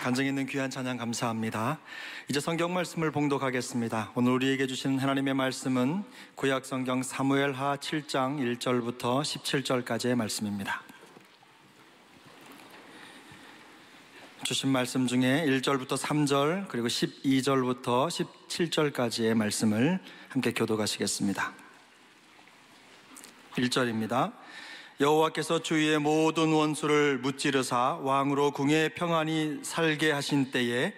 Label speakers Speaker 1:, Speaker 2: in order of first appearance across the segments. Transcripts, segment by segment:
Speaker 1: 간증 있는 귀한 찬양 감사합니다. 이제 성경 말씀을 봉독하겠습니다. 오늘 우리에게 주시는 하나님의 말씀은 구약 성경 사무엘하 7장 1절부터 17절까지의 말씀입니다. 주신 말씀 중에 1절부터 3절 그리고 12절부터 17절까지의 말씀을 함께 교독하시겠습니다. 1절입니다. 여호와께서 주위의 모든 원수를 무찌르사 왕으로 궁에 평안히 살게 하신 때에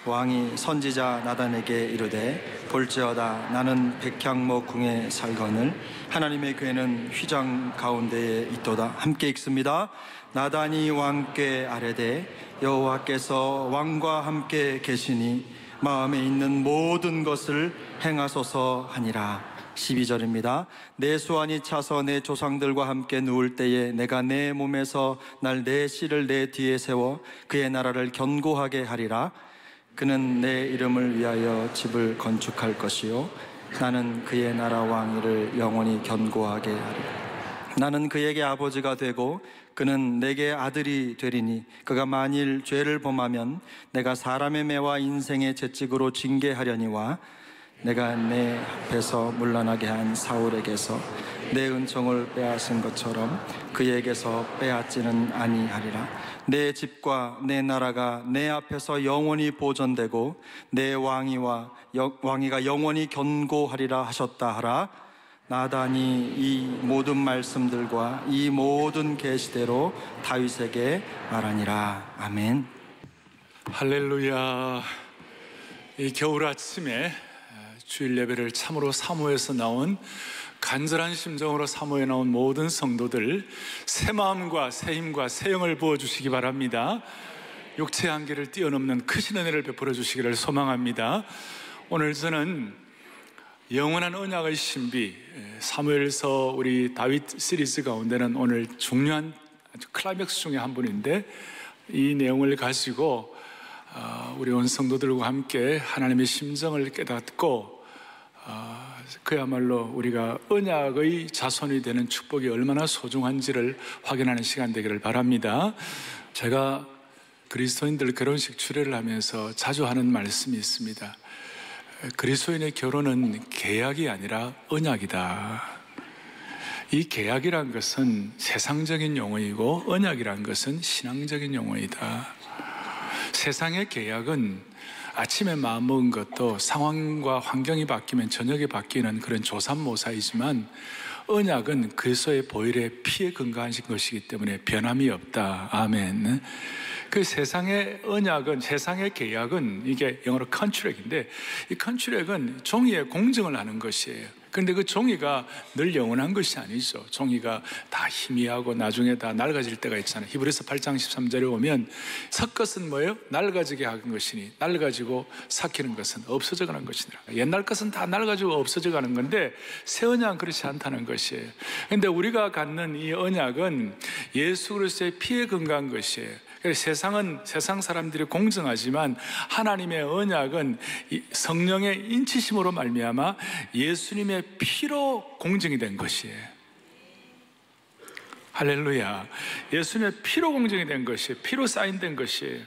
Speaker 1: 왕이 선지자 나단에게 이르되 볼지어다 나는 백향목 궁에 살거늘 하나님의 궤는 휘장 가운데에 있도다. 함께 읽습니다. 나단이 왕께 아뢰되 여호와께서 왕과 함께 계시니 마음에 있는 모든 것을 행하소서 하니라. 12절입니다. 내 수완이 차서 내 조상들과 함께 누울 때에 내가 내 몸에서 날 내 씨를 내 뒤에 세워 그의 나라를 견고하게 하리라. 그는 내 이름을 위하여 집을 건축할 것이요 나는 그의 나라 왕위를 영원히 견고하게 하리라. 나는 그에게 아버지가 되고 그는 내게 아들이 되리니 그가 만일 죄를 범하면 내가 사람의 매와 인생의 채찍으로 징계하려니와 내가 내 앞에서 문란하게 한 사울에게서 내 은총을 빼앗은 것처럼 그에게서 빼앗지는 아니하리라. 내 집과 내 나라가 내 앞에서 영원히 보존되고 내 왕위가 영원히 견고하리라 하셨다 하라. 나단이 이 모든 말씀들과 이 모든 계시대로 다윗에게 말하니라. 아멘.
Speaker 2: 할렐루야. 이 겨울 아침에 주일 예배를 참으로 사모해서 나온 간절한 심정으로 사모해 나온 모든 성도들 새 마음과 새 힘과 새 영을 부어주시기 바랍니다. 육체의 한계를 뛰어넘는 크신 은혜를 베풀어 주시기를 소망합니다. 오늘 저는 영원한 언약의 신비 사무엘서 우리 다윗 시리즈 가운데는 오늘 중요한 아주 클라이맥스 중에 한 분인데 이 내용을 가지고 우리 온 성도들과 함께 하나님의 심정을 깨닫고 그야말로 우리가 언약의 자손이 되는 축복이 얼마나 소중한지를 확인하는 시간 되기를 바랍니다. 제가 그리스도인들 결혼식 추례를 하면서 자주 하는 말씀이 있습니다. 그리스도인의 결혼은 계약이 아니라 언약이다. 이 계약이란 것은 세상적인 용어이고 언약이란 것은 신앙적인 용어이다. 세상의 계약은 아침에 마음먹은 것도 상황과 환경이 바뀌면 저녁에 바뀌는 그런 조삼모사이지만 언약은 그리스도의 보혈의 피에 근거하신 것이기 때문에 변함이 없다. 아멘. 그 세상의 언약은, 세상의 계약은 이게 영어로 컨트랙인데 이 컨트랙은 종이에 공증을 하는 것이에요. 그런데 그 종이가 늘 영원한 것이 아니죠. 종이가 다 희미하고 나중에 다 낡아질 때가 있잖아요. 히브리서 8장 13절에 오면 섞것은 뭐예요? 낡아지게 하는 것이니 낡아지고 삭히는 것은 없어져 가는 것이니라. 옛날 것은 다 낡아지고 없어져 가는 건데 새 언약은 그렇지 않다는 것이에요. 그런데 우리가 갖는 이 언약은 예수 그리스도의 피에 근거한 것이에요. 세상은 세상 사람들이 공정하지만 하나님의 언약은 성령의 인치심으로 말미암아 예수님의 피로 공정이 된 것이에요. 할렐루야. 예수님의 피로 공정이 된 것이에요. 피로 사인된 것이에요.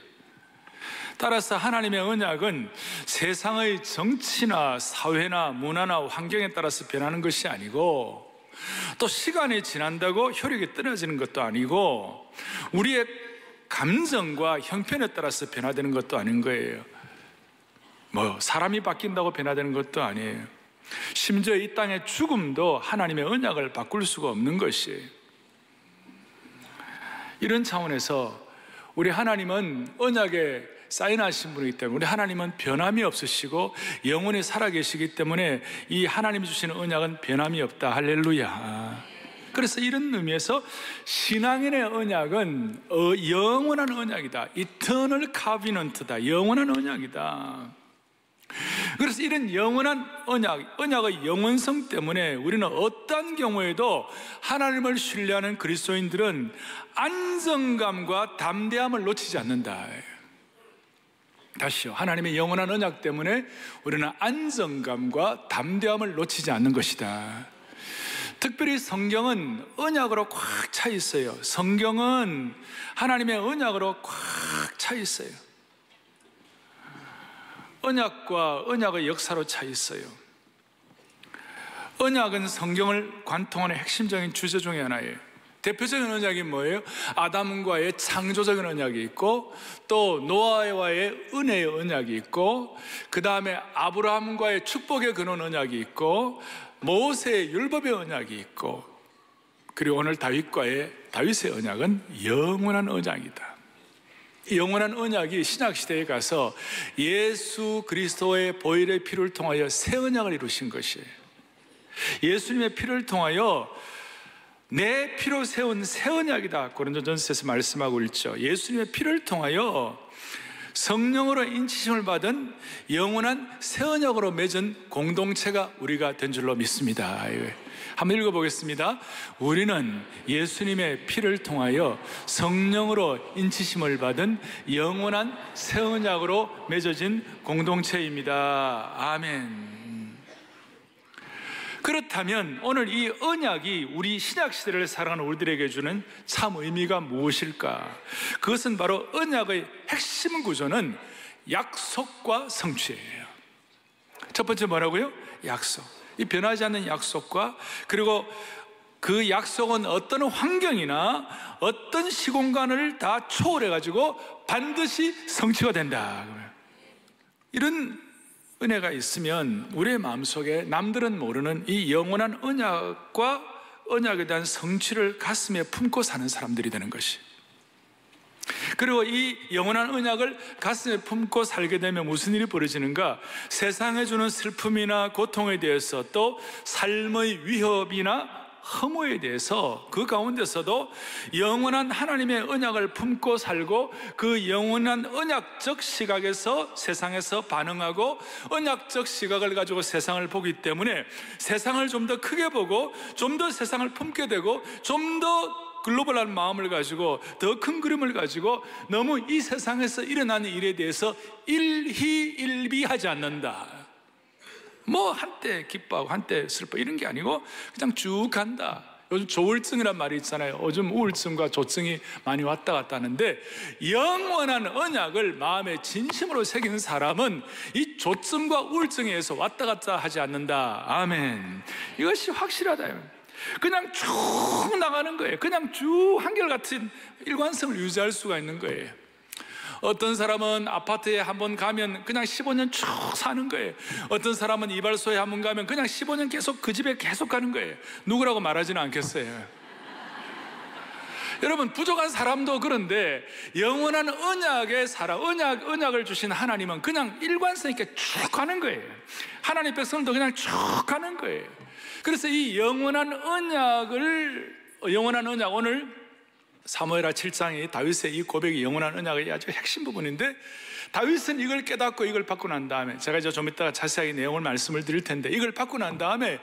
Speaker 2: 따라서 하나님의 언약은 세상의 정치나 사회나 문화나 환경에 따라서 변하는 것이 아니고 또 시간이 지난다고 효력이 떨어지는 것도 아니고 우리의 감정과 형편에 따라서 변화되는 것도 아닌 거예요. 사람이 바뀐다고 변화되는 것도 아니에요. 심지어 이 땅의 죽음도 하나님의 언약을 바꿀 수가 없는 것이에요. 이런 차원에서 우리 하나님은 언약에 사인하신 분이기 때문에 우리 하나님은 변함이 없으시고 영원히 살아계시기 때문에 이 하나님이 주시는 언약은 변함이 없다. 할렐루야. 그래서 이런 의미에서 신앙인의 언약은 영원한 언약이다. Eternal Covenant다. 영원한 언약이다. 그래서 이런 영원한 언약의 영원성 때문에 우리는 어떤 경우에도 하나님을 신뢰하는 그리스도인들은 안정감과 담대함을 놓치지 않는다. 다시요. 하나님의 영원한 언약 때문에 우리는 안정감과 담대함을 놓치지 않는 것이다. 특별히 성경은 언약으로 꽉 차 있어요. 성경은 하나님의 언약으로 꽉 차 있어요. 언약과 언약의 역사로 차 있어요. 언약은 성경을 관통하는 핵심적인 주제 중에 하나예요. 대표적인 언약이 뭐예요? 아담과의 창조적인 언약이 있고, 또 노아와의 은혜의 언약이 있고, 그 다음에 아브라함과의 축복의 근원 언약이 있고, 모세의 율법의 언약이 있고, 그리고 오늘 다윗과의 다윗의 언약은 영원한 언약이다. 이 영원한 언약이 신약시대에 가서 예수 그리스도의 보혈의 피를 통하여 새 언약을 이루신 것이에요. 예수님의 피를 통하여 내 피로 세운 새 언약이다, 고린도전서에서 말씀하고 있죠. 예수님의 피를 통하여 성령으로 인치심을 받은 영원한 새 언약으로 맺은 공동체가 우리가 된 줄로 믿습니다. 한번 읽어보겠습니다. 우리는 예수님의 피를 통하여 성령으로 인치심을 받은 영원한 새 언약으로 맺어진 공동체입니다. 아멘. 그렇다면 오늘 이 언약이 우리 신약시대를 살아가는 우리들에게 주는 참 의미가 무엇일까? 그것은 바로 언약의 핵심 구조는 약속과 성취예요. 첫 번째 뭐라고요? 약속. 이 변하지 않는 약속과, 그리고 그 약속은 어떤 환경이나 어떤 시공간을 다 초월해가지고 반드시 성취가 된다. 이런 은혜가 있으면 우리의 마음속에 남들은 모르는 이 영원한 언약과 언약에 대한 성취를 가슴에 품고 사는 사람들이 되는 것이, 그리고 이 영원한 언약을 가슴에 품고 살게 되면 무슨 일이 벌어지는가? 세상에 주는 슬픔이나 고통에 대해서, 또 삶의 위협이나 허무에 대해서 그 가운데서도 영원한 하나님의 언약을 품고 살고, 그 영원한 언약적 시각에서 세상에서 반응하고 언약적 시각을 가지고 세상을 보기 때문에 세상을 좀 더 크게 보고 좀 더 세상을 품게 되고 좀 더 글로벌한 마음을 가지고 더 큰 그림을 가지고 너무 이 세상에서 일어나는 일에 대해서 일희일비하지 않는다. 뭐 한때 기뻐하고 한때 슬퍼 이런 게 아니고 그냥 쭉 간다. 요즘 조울증이란 말이 있잖아요. 요즘 우울증과 조증이 많이 왔다 갔다 하는데, 영원한 언약을 마음에 진심으로 새긴 사람은 이 조증과 우울증에 의해서 왔다 갔다 하지 않는다. 아멘. 이것이 확실하다. 그냥 쭉 나가는 거예요. 그냥 쭉 한결같은 일관성을 유지할 수가 있는 거예요. 어떤 사람은 아파트에 한번 가면 그냥 15년 쭉 사는 거예요. 어떤 사람은 이발소에 한번 가면 그냥 15년 계속 그 집에 계속 가는 거예요. 누구라고 말하지는 않겠어요. 여러분, 부족한 사람도 그런데 영원한 언약의 사람, 언약을 주신 하나님은 그냥 일관성 있게 쭉 가는 거예요. 하나님 백성들도 그냥 쭉 가는 거예요. 그래서 이 영원한 언약, 오늘 사무엘하 7장이 다윗의 이 고백이 영원한 언약의 아주 핵심 부분인데, 다윗은 이걸 깨닫고 이걸 받고 난 다음에, 제가 이제 좀 이따가 자세하게 내용을 말씀을 드릴 텐데, 이걸 받고 난 다음에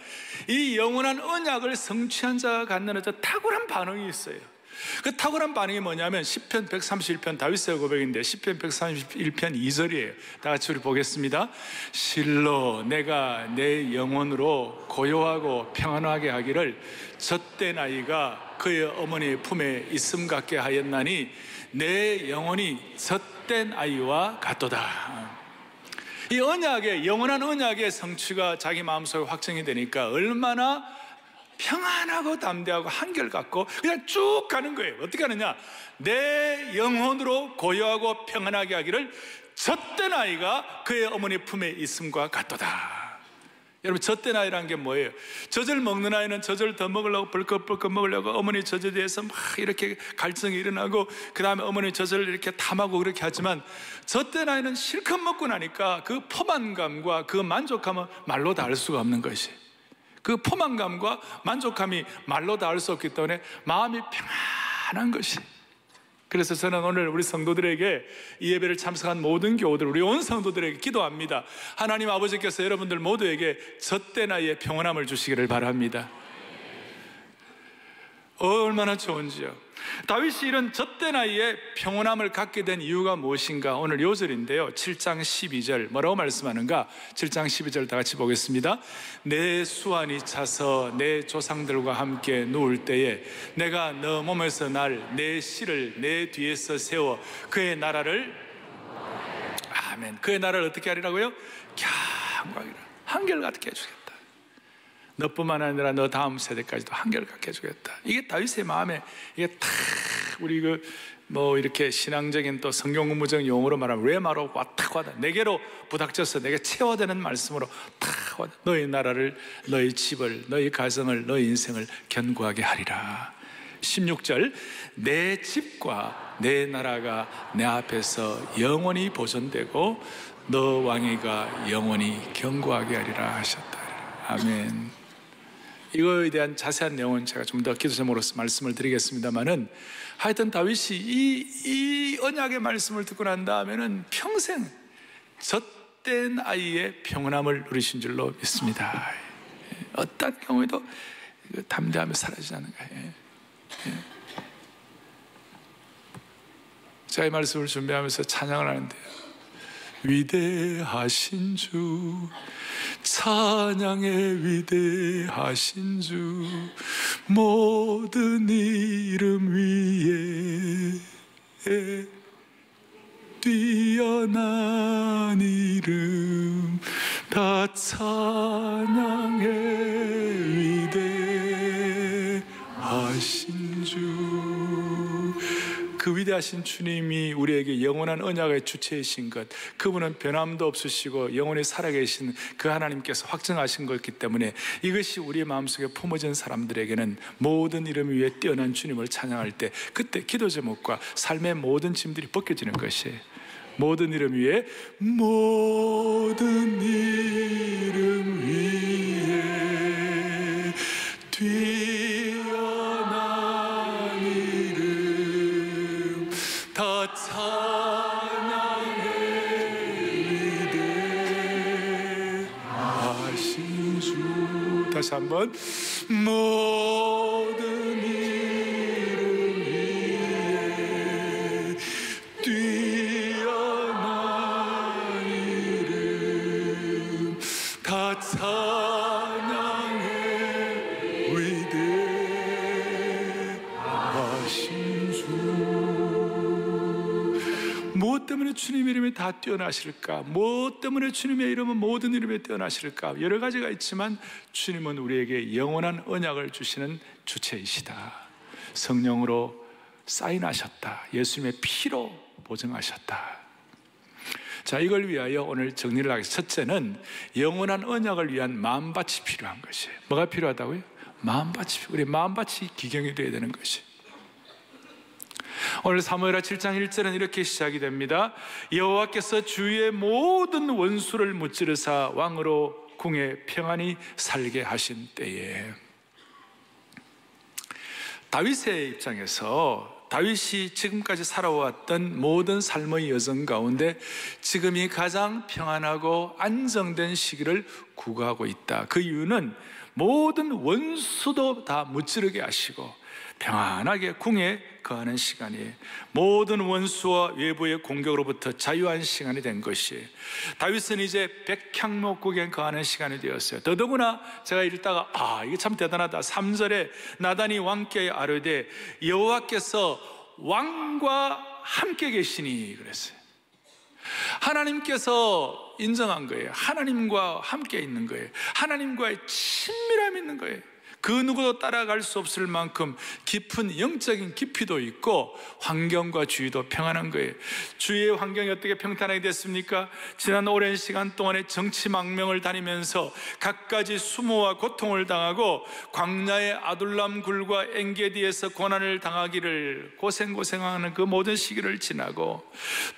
Speaker 2: 이 영원한 언약을 성취한 자가 갖는 어떤 탁월한 반응이 있어요. 그 탁월한 반응이 뭐냐면 시편 131편 다윗의 고백인데, 시편 131편 2절이에요. 다 같이 우리 보겠습니다. 실로 내가 내 영혼으로 고요하고 평안하게 하기를 젖된 아이가 그의 어머니 품에 있음 같게 하였나니 내 영혼이 젖된 아이와 같도다. 이 언약의, 영원한 언약의 성취가 자기 마음속에 확정이 되니까 얼마나 평안하고 담대하고 한결같고 그냥 쭉 가는 거예요. 어떻게 하느냐? 내 영혼으로 고요하고 평안하게 하기를 젖된 아이가 그의 어머니 품에 있음과 같도다. 여러분, 젖된 아이라는 게 뭐예요? 젖을 먹는 아이는 젖을 더 먹으려고 벌컥벌컥 먹으려고 어머니 젖에 대해서 막 이렇게 갈증이 일어나고, 그 다음에 어머니 젖을 이렇게 탐하고 그렇게 하지만, 젖된 아이는 실컷 먹고 나니까 그 포만감과 그 만족감은 말로 다 알 수가 없는 것이, 그 포만감과 만족감이 말로 다 알 수 없기 때문에 마음이 평안한 것이. 그래서 저는 오늘 우리 성도들에게, 이 예배를 참석한 모든 교우들, 우리 온 성도들에게 기도합니다. 하나님 아버지께서 여러분들 모두에게 젖된 아이의 평안함을 주시기를 바랍니다. 얼마나 좋은지요. 다윗이 이런 젖된 아이의 평온함을 갖게 된 이유가 무엇인가? 오늘 요절인데요, 7장 12절 뭐라고 말씀하는가? 7장 12절 다 같이 보겠습니다. 내 수완이 차서 내 조상들과 함께 누울 때에 내가 너 몸에서 날 내 씨를 내 뒤에서 세워 그의 나라를, 아멘. 그의 나라를 어떻게 하리라고요? 경고하기를 한결같게 해주겠다. 너뿐만 아니라 너 다음 세대까지도 한결같게 해주겠다. 이게 다윗의 마음에, 이게 탁 우리 이렇게 신앙적인 또 성경 공부적인 용어로 말하면 레마로 왔다 와다, 내게로 부닥쳐서 내게 채워되는 말씀으로 탁 와다. 너희 나라를, 너희 집을, 너희 가정을, 너희 인생을 견고하게 하리라. 16절, 내 집과 내 나라가 내 앞에서 영원히 보존되고 너 왕위가 영원히 견고하게 하리라 하셨다. 아멘. 이거에 대한 자세한 내용은 제가 좀 더 기도 제목으로서 말씀을 드리겠습니다만은, 하여튼 다윗이 이 언약의 말씀을 듣고 난 다음에는 평생 젖된 아이의 평온함을 누리신 줄로 믿습니다. 어떤 경우에도 담대함이 사라지지 않는 거예요. 제가 이 말씀을 준비하면서 찬양을 하는데요, 위대하신 주, 찬양의 위대하신 주, 모든 이름 위에 뛰어난 이름 다 찬양의 위대하신 주. 그 위대하신 주님이 우리에게 영원한 언약의 주체이신 것, 그분은 변함도 없으시고 영원히 살아계신 그 하나님께서 확정하신 것이기 때문에 이것이 우리의 마음속에 품어진 사람들에게는 모든 이름 위에 뛰어난 주님을 찬양할 때 그때 기도 제목과 삶의 모든 짐들이 벗겨지는 것이에요. 모든 이름 위에, 모든 이름 위에 뛰어난 이름 다 찬양의 위대하신 주. 다시 한번, 모든 이름 위에 뛰어난 이름 다 찬양의 위대하신 주. 무엇 때문에 주님 이름이 다 뛰어나실까? 무엇 때문에 주님의 이름은 모든 이름에 뛰어나실까? 여러 가지가 있지만 주님은 우리에게 영원한 언약을 주시는 주체이시다. 성령으로 사인하셨다. 예수님의 피로 보증하셨다. 자, 이걸 위하여 오늘 정리를 하겠습니다. 첫째는 영원한 언약을 위한 마음밭이 필요한 것이에요. 뭐가 필요하다고요? 마음밭이. 우리 마음밭이 기경이 되어야 되는 것이. 오늘 사무엘하 7장 1절은 이렇게 시작이 됩니다. 여호와께서 주의 모든 원수를 무찌르사 왕으로 궁에 평안히 살게 하신 때에. 다윗의 입장에서 다윗이 지금까지 살아왔던 모든 삶의 여정 가운데 지금이 가장 평안하고 안정된 시기를 구가하고 있다. 그 이유는 모든 원수도 다 무찌르게 하시고 평안하게 궁에 거하는 시간이, 모든 원수와 외부의 공격으로부터 자유한 시간이 된 것이, 다윗은 이제 백향목국에 거하는 시간이 되었어요. 더더구나 제가 읽다가 이게 참 대단하다. 3절에 나단이 왕께 아뢰되 여호와께서 왕과 함께 계시니 그랬어요. 하나님께서 인정한 거예요. 하나님과 함께 있는 거예요. 하나님과의 친밀함이 있는 거예요. 그 누구도 따라갈 수 없을 만큼 깊은 영적인 깊이도 있고 환경과 주위도 평안한 거예요. 주위의 환경이 어떻게 평탄하게 됐습니까? 지난 오랜 시간 동안에 정치망명을 다니면서 갖가지 수모와 고통을 당하고 광야의 아둘람 굴과 엔게디에서 고난을 당하기를 고생하는 그 모든 시기를 지나고,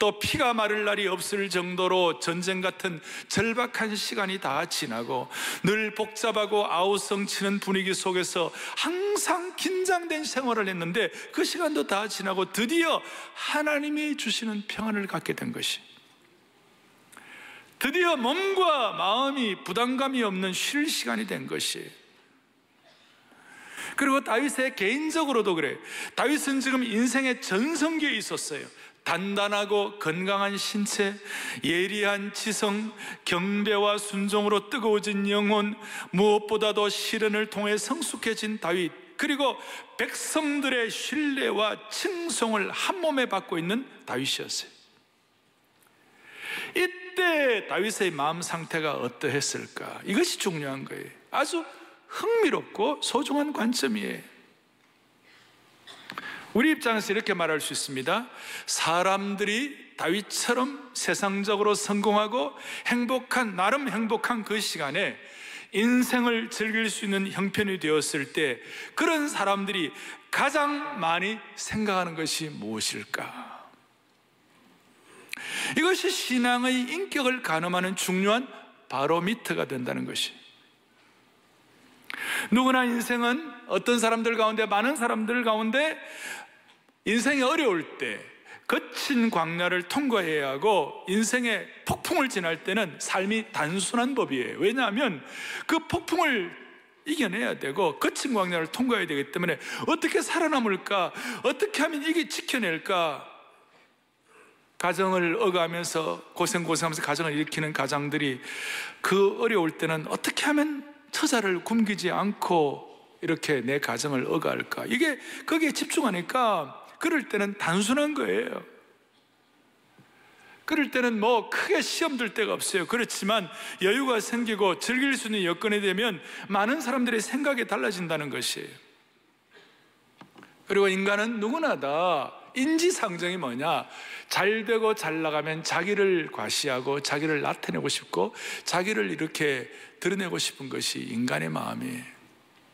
Speaker 2: 또 피가 마를 날이 없을 정도로 전쟁 같은 절박한 시간이 다 지나고, 늘 복잡하고 아우성치는 분위기 속에서 항상 긴장된 생활을 했는데 그 시간도 다 지나고 드디어 하나님이 주시는 평안을 갖게 된 것이, 드디어 몸과 마음이 부담감이 없는 쉴 시간이 된 것이. 그리고 다윗의 개인적으로도 그래. 다윗은 지금 인생의 전성기에 있었어요. 단단하고 건강한 신체, 예리한 지성, 경배와 순종으로 뜨거워진 영혼, 무엇보다도 시련을 통해 성숙해진 다윗, 그리고 백성들의 신뢰와 칭송을 한 몸에 받고 있는 다윗이었어요. 이때 다윗의 마음 상태가 어떠했을까? 이것이 중요한 거예요. 아주 흥미롭고 소중한 관점이에요. 우리 입장에서 이렇게 말할 수 있습니다. 사람들이 다윗처럼 세상적으로 성공하고 행복한, 나름 행복한 그 시간에 인생을 즐길 수 있는 형편이 되었을 때 그런 사람들이 가장 많이 생각하는 것이 무엇일까? 이것이 신앙의 인격을 가늠하는 중요한 바로미터가 된다는 것이. 누구나 인생은 어떤 사람들 가운데, 많은 사람들 가운데 인생이 어려울 때 거친 광야를 통과해야 하고 인생의 폭풍을 지날 때는 삶이 단순한 법이에요. 왜냐하면 그 폭풍을 이겨내야 되고 거친 광야를 통과해야 되기 때문에 어떻게 살아남을까? 어떻게 하면 이게 지켜낼까? 가정을 억하면서 고생하면서 가정을 일으키는 가장들이 그 어려울 때는 어떻게 하면 처자를 굶기지 않고 이렇게 내 가정을 억할까? 이게 거기에 집중하니까 그럴 때는 단순한 거예요. 그럴 때는 뭐 크게 시험 들 데가 없어요. 그렇지만 여유가 생기고 즐길 수 있는 여건이 되면 많은 사람들의 생각이 달라진다는 것이에요. 그리고 인간은 누구나 다 인지상정이 뭐냐? 잘 되고 잘 나가면 자기를 과시하고 자기를 나타내고 싶고 자기를 이렇게 드러내고 싶은 것이 인간의 마음이에요.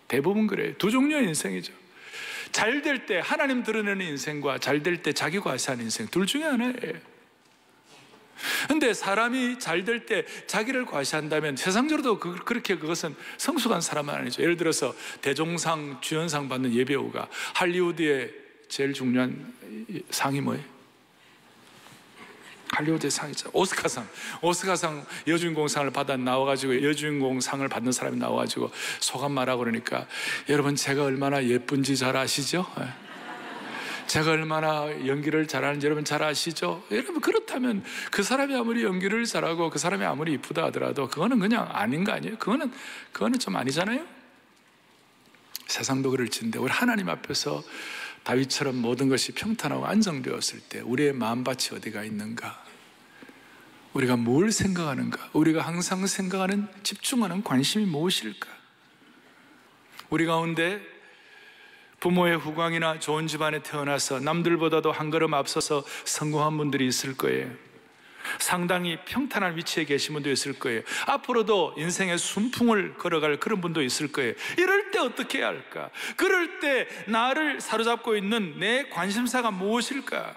Speaker 2: 대부분 그래요. 두 종류의 인생이죠. 잘 될 때 하나님 드러내는 인생과 잘 될 때 자기 과시하는 인생, 둘 중에 하나예요. 근데 사람이 잘 될 때 자기를 과시한다면 세상적으로도 그렇게 그것은 성숙한 사람은 아니죠. 예를 들어서 대종상, 주연상 받는 예배우가 할리우드의 제일 중요한 상이 뭐예요? 할리우드의 상이죠. 오스카상 여주인공상을 받아 나와가지고 여주인공상을 받는 사람이 나와가지고 소감 말하고 그러니까 여러분 제가 얼마나 예쁜지 잘 아시죠? 제가 얼마나 연기를 잘하는지 여러분 잘 아시죠? 여러분 그렇다면 그 사람이 아무리 연기를 잘하고 그 사람이 아무리 이쁘다 하더라도 그거는 그냥 아닌 거 아니에요? 그거는 좀 아니잖아요? 세상도 그럴지인데 우리 하나님 앞에서 다윗처럼 모든 것이 평탄하고 안정되었을 때 우리의 마음밭이 어디가 있는가? 우리가 뭘 생각하는가? 우리가 항상 생각하는, 집중하는 관심이 무엇일까? 우리 가운데 부모의 후광이나 좋은 집안에 태어나서 남들보다도 한 걸음 앞서서 성공한 분들이 있을 거예요. 상당히 평탄한 위치에 계신 분도 있을 거예요. 앞으로도 인생의 순풍을 걸어갈 그런 분도 있을 거예요. 이럴 때 어떻게 해야 할까? 그럴 때 나를 사로잡고 있는 내 관심사가 무엇일까?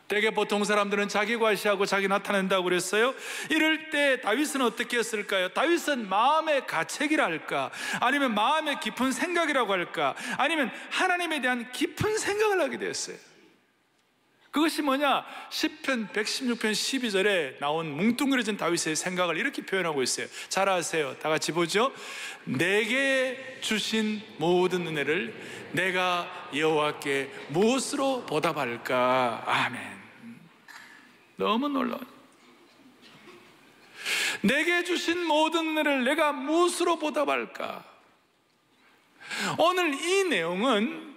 Speaker 2: 대개 보통 사람들은 자기 과시하고 자기 나타낸다고 그랬어요. 이럴 때 다윗은 어떻게 했을까요? 다윗은 마음의 가책이랄까? 아니면 마음의 깊은 생각이라고 할까? 아니면 하나님에 대한 깊은 생각을 하게 되었어요. 그것이 뭐냐? 시편 116편 12절에 나온 뭉뚱그려진 다윗의 생각을 이렇게 표현하고 있어요. 잘 아세요. 다 같이 보죠. 내게 주신 모든 은혜를 내가 여호와께 무엇으로 보답할까? 아멘. 너무 놀라워요. 내게 주신 모든 은혜를 내가 무엇으로 보답할까? 오늘 이 내용은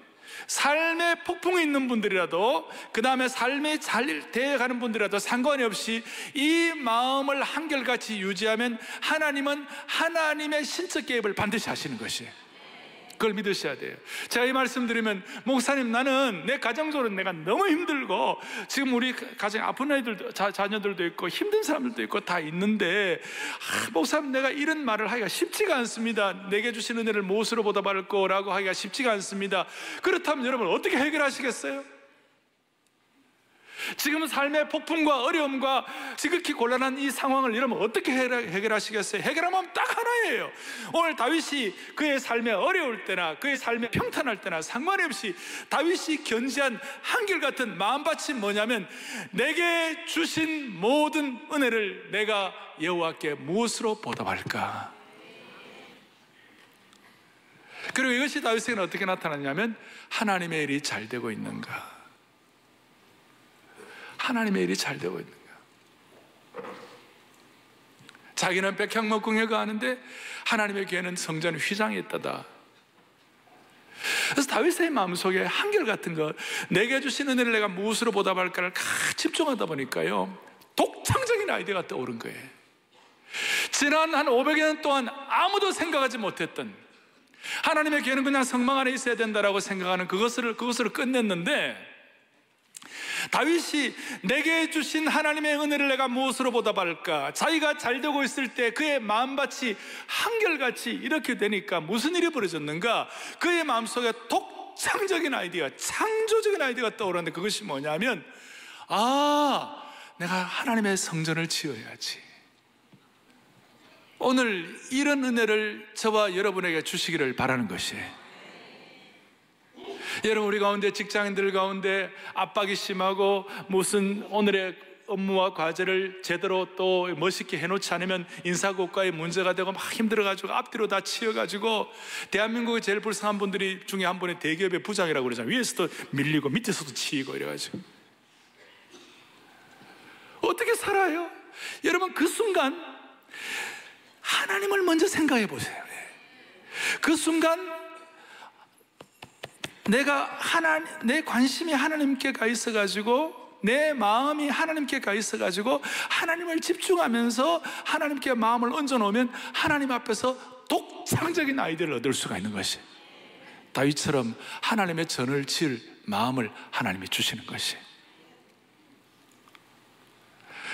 Speaker 2: 삶의 폭풍이 있는 분들이라도 그 다음에 삶에 잘 대해가는 분들이라도 상관이 없이 이 마음을 한결같이 유지하면 하나님은 하나님의 신적 계획을 반드시 하시는 것이에요. 그걸 믿으셔야 돼요. 제가 이 말씀 드리면 목사님 나는 내 가정적으로 내가 너무 힘들고 지금 우리 가정에 아픈 아이들도 자녀들도 있고 힘든 사람들도 있고 다 있는데 목사님 내가 이런 말을 하기가 쉽지가 않습니다. 내게 주신 은혜를 무엇으로 보답할 거라고 하기가 쉽지가 않습니다. 그렇다면 여러분 어떻게 해결하시겠어요? 지금 삶의 폭풍과 어려움과 지극히 곤란한 이 상황을 여러분 어떻게 해결하시겠어요? 해결하면 딱 하나예요. 오늘 다윗이 그의 삶에 어려울 때나 그의 삶에 평탄할 때나 상관이 없이 다윗이 견지한 한결같은 마음밭이 뭐냐면 내게 주신 모든 은혜를 내가 여호와께 무엇으로 보답할까? 그리고 이것이 다윗에게는 어떻게 나타났냐면 하나님의 일이 잘 되고 있는가? 하나님의 일이 잘 되고 있는가? 자기는 백향목궁에 가는데 하나님의 교회는 성전 휘장에 있다다. 그래서 다윗의 마음속에 한결같은 것, 내게 주신 은혜를 내가 무엇으로 보답할까를 집중하다 보니까요, 독창적인 아이디어가 떠오른 거예요. 지난 한 500여 년 동안 아무도 생각하지 못했던, 하나님의 교회는 그냥 성막 안에 있어야 된다라고 생각하는 그것을 끝냈는데, 다윗이 내게 주신 하나님의 은혜를 내가 무엇으로 보답할까, 자기가 잘 되고 있을 때 그의 마음밭이 한결같이 이렇게 되니까 무슨 일이 벌어졌는가, 그의 마음속에 독창적인 아이디어, 창조적인 아이디어가 떠오르는데, 그것이 뭐냐면, 내가 하나님의 성전을 지어야지. 오늘 이런 은혜를 저와 여러분에게 주시기를 바라는 것이에요. 여러분, 우리 가운데 직장인들 가운데 압박이 심하고 무슨 오늘의 업무와 과제를 제대로 또 멋있게 해놓지 않으면 인사고과에 문제가 되고 막 힘들어가지고 앞뒤로 다 치여가지고, 대한민국의 제일 불쌍한 분들이 중에 한 분이 대기업의 부장이라고 그러잖아요. 위에서도 밀리고 밑에서도 치이고 이래가지고 어떻게 살아요? 여러분, 그 순간 하나님을 먼저 생각해 보세요. 그 순간 내 관심이 하나님께 가 있어가지고, 내 마음이 하나님께 가 있어가지고 하나님을 집중하면서 하나님께 마음을 얹어놓으면 하나님 앞에서 독창적인 아이디어를 얻을 수가 있는 것이, 다윗처럼 하나님의 전을 지을 마음을 하나님이 주시는 것이.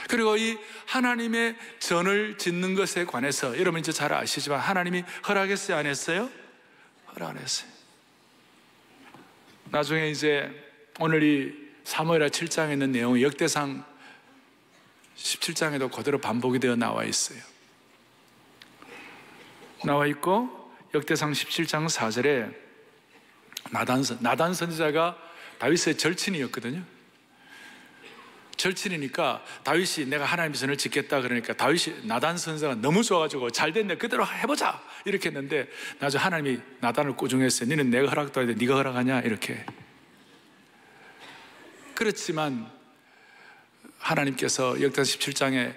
Speaker 2: 그리고 이 하나님의 전을 짓는 것에 관해서 여러분 이제 잘 아시지만, 하나님이 허락했어요, 안 했어요? 허락 안 했어요. 나중에 이제 오늘 이 사무엘하 7장에 있는 내용이 역대상 17장에도 그대로 반복이 되어 나와 있어요. 나와 있고, 역대상 17장 4절에 나단 선지자가 다윗의 절친이었거든요. 절친이니까 다윗이 내가 하나님의 전을 짓겠다 그러니까, 다윗이 나단 선지자가 너무 좋아가지고 잘 됐네, 그대로 해보자 이렇게 했는데, 나중에 하나님이 나단을 꾸중했어요. 너는 내가 허락도 하는데 네가 허락하냐, 이렇게. 그렇지만 하나님께서 역대상 17장에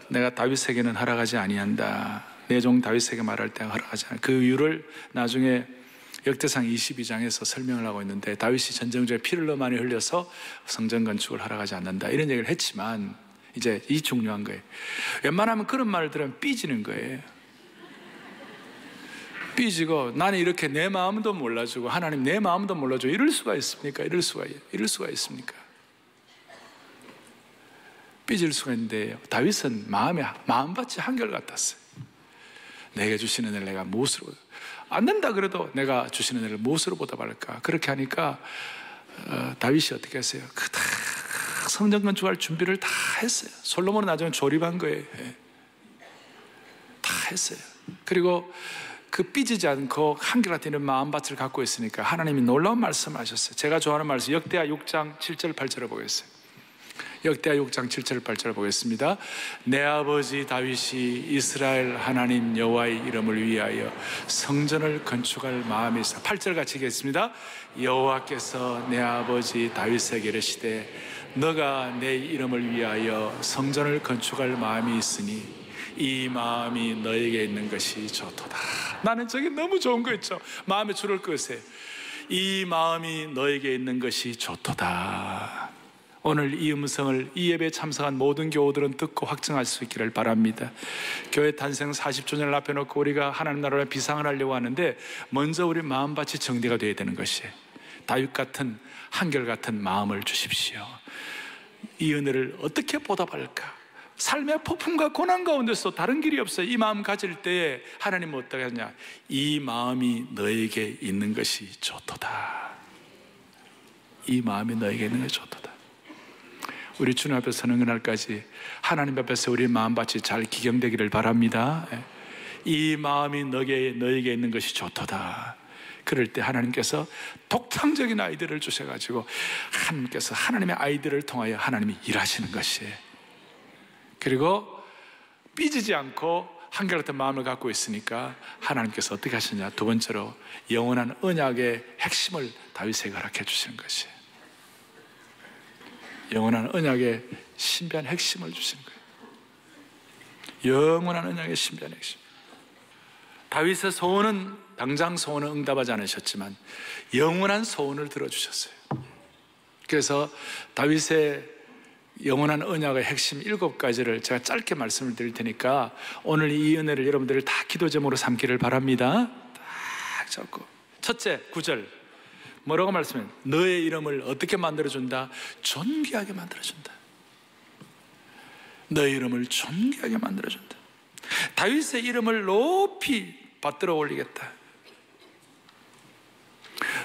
Speaker 2: 내가 다윗에게는 허락하지 아니한다, 내 종 다윗에게 말할 때 허락하지 않아, 그 이유를 나중에 역대상 22장에서 설명을 하고 있는데, 다윗이 전쟁 중에 피를 너무 많이 흘려서 성전 건축을 허락하지 않는다 이런 얘기를 했지만, 이제 이 중요한 거예요. 웬만하면 그런 말을 들으면 삐지는 거예요. 삐지고, 나는 이렇게 내 마음도 몰라주고 하나님 내 마음도 몰라주고 이럴 수가 있습니까? 이럴 수가 있습니까? 삐질 수가 있는데, 다윗은 마음밭이 한결같았어요. 내게 주시는 은혜를 내가 무엇으로, 안 된다 그래도 내가 주시는 은혜를 무엇으로 보답할까? 그렇게 하니까 다윗이 어떻게 했어요? 다 성전 건축할 준비를 다 했어요. 솔로몬은 나중에 조립한 거예요. 다 했어요. 그리고 그 삐지지 않고 한결같은 마음밭을 갖고 있으니까 하나님이 놀라운 말씀을 하셨어요. 제가 좋아하는 말씀, 역대하 6장 7절 8절을 보겠어요. 역대하 6장 7절 8절을 보겠습니다. 내 아버지 다윗이 이스라엘 하나님 여호와의 이름을 위하여 성전을 건축할 마음이 있어. 8절 같이 읽겠습니다. 여호와께서 내 아버지 다윗에게 이르시되 너가 내 이름을 위하여 성전을 건축할 마음이 있으니 이 마음이 너에게 있는 것이 좋도다. 나는 저게 너무 좋은 거 있죠. 마음에 줄을 끄세요. 이 마음이 너에게 있는 것이 좋도다. 오늘 이 음성을 이 예배에 참석한 모든 교우들은 듣고 확증할 수 있기를 바랍니다. 교회 탄생 40주년을 앞에 놓고 우리가 하나님 나라에 비상을 하려고 하는데, 먼저 우리 마음밭이 정리가 되어야 되는 것이에요. 다윗 같은 한결같은 마음을 주십시오. 이 은혜를 어떻게 보답할까? 삶의 폭풍과 고난 가운데서 다른 길이 없어요. 이 마음 가질 때에 하나님은 어떻게 하냐? 이 마음이 너에게 있는 것이 좋도다. 이 마음이 너에게 있는 것이 좋도다. 우리 주님 앞에 서는 그날까지 하나님 앞에서 우리 마음밭이 잘 기경되기를 바랍니다. 이 마음이 너에게 있는 것이 좋도다. 그럴 때 하나님께서 독창적인 아이들을 주셔가지고 하나님께서 하나님의 아이들을 통하여 하나님이 일하시는 것이에요. 그리고 삐지지 않고 한결같은 마음을 갖고 있으니까 하나님께서 어떻게 하시냐? 두 번째로 영원한 언약의 핵심을 다윗에게 허락해 주시는 것이에요. 영원한 언약의 신비한 핵심을 주시는 거예요. 영원한 언약의 신비한 핵심. 다윗의 소원은 당장 소원은 응답하지 않으셨지만 영원한 소원을 들어주셨어요. 그래서 다윗의 영원한 언약의 핵심 7가지를 제가 짧게 말씀을 드릴 테니까 오늘 이 은혜를 여러분들이 다 기도 제목으로 삼기를 바랍니다. 딱 잡고, 첫째 9절 뭐라고 말씀해요? 너의 이름을 어떻게 만들어준다? 존귀하게 만들어준다. 너의 이름을 존귀하게 만들어준다. 다윗의 이름을 높이 받들어 올리겠다.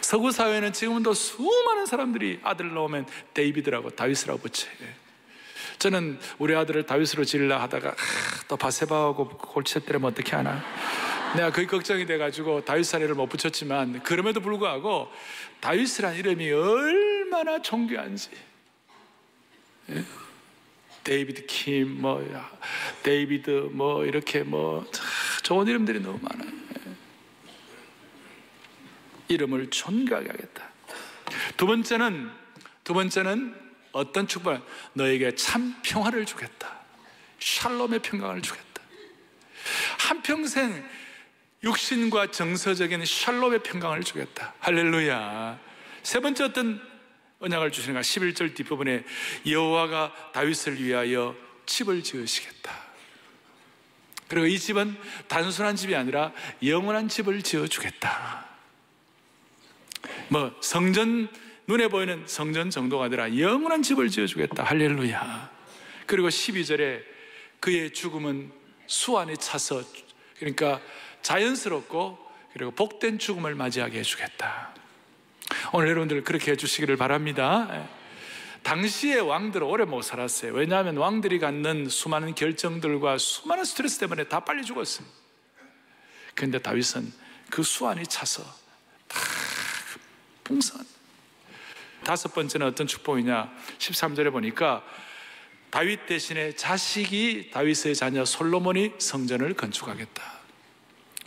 Speaker 2: 서구 사회는 지금도 수많은 사람들이 아들 나오면 데이비드라고 다윗이라고 붙여요. 저는 우리 아들을 다윗으로 지으려 하다가 또 바세바하고 골치 때리면 어떻게 하나, 내가 거의 걱정이 돼가지고 다윗 사례를 못 붙였지만, 그럼에도 불구하고 다윗이라는 이름이 얼마나 존귀한지, 데이비드 킴, 데이비드 이렇게 좋은 이름들이 너무 많아요. 이름을 존귀하게 하겠다. 두 번째는 어떤 축복? 너에게 참 평화를 주겠다. 샬롬의 평강을 주겠다. 한평생 육신과 정서적인 샬롬의 평강을 주겠다. 할렐루야. 세 번째 어떤 언약을 주시는가? 11절 뒷부분에 여호와가 다윗을 위하여 집을 지으시겠다. 그리고 이 집은 단순한 집이 아니라 영원한 집을 지어주겠다. 성전, 눈에 보이는 성전 정도가 아니라 영원한 집을 지어주겠다. 할렐루야. 그리고 12절에 그의 죽음은 수 안에 차서, 그러니까 자연스럽고 그리고 복된 죽음을 맞이하게 해주겠다. 오늘 여러분들 그렇게 해주시기를 바랍니다. 당시의 왕들은 오래 못 살았어요. 왜냐하면 왕들이 갖는 수많은 결정들과 수많은 스트레스 때문에 다 빨리 죽었어요. 그런데 다윗은 그 수 안에 차서 다 풍성한. 다섯 번째는 어떤 축복이냐? 13절에 보니까 다윗 대신에 자식이, 다윗의 자녀 솔로몬이 성전을 건축하겠다.